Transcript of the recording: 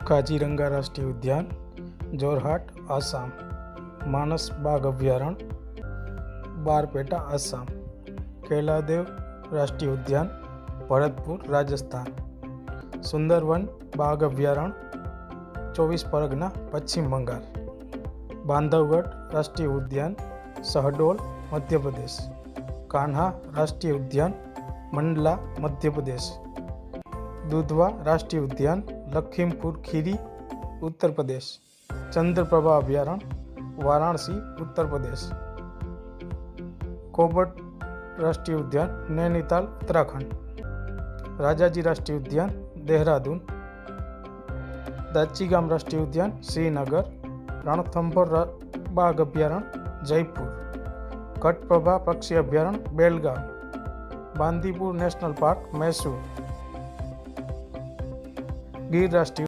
કાજીરંગા રાષ્ટ્રીય ઉદ્યાન, જોરહાટ, આસામ. માનસ બાઘ અભયારણ્ય, બારપેટા, આસામ. કેલાદેવ રાષ્ટ્રીય ઉદ્યાન, ભરતપુર, રાજસ્થાન. સુંદરવન બાઘ અભયારણ્ય, 24 પરગના, પશ્ચિમ બંગાળ. બાંધવગઢ રાષ્ટ્રીય ઉદ્યાન, શહડોલ, મધ્યપ્રદેશ. કાન્હા રાષ્ટ્રીય ઉદ્યાન, મંડલા, મધ્યપ્રદેશ. દુધવા રાષ્ટ્રીય ઉદ્યાન, લખીમપુર ખીરી, ઉત્તર પ્રદેશ. ચંદ્રપ્રભા અભયારણ્ય, વારાણસી, ઉત્તર પ્રદેશ. કોબટ રાષ્ટ્રીય ઉદ્યાન, નૈનીતાલ, ઉત્તરાખંડ. રાજાજી રાષ્ટ્રીય ઉદ્યાન, દેહરાદૂન. દાચીગામ રાષ્ટ્રીય ઉદ્યાન, શ્રીનગર. રણથંભોર બાઘ અભયારણ્ય, જયપુર. કટપ્રભા પક્ષી અભયારણ્ય, બેલગામ. Bandipur national park, Mysore. ગીર રાષ્ટ્રીય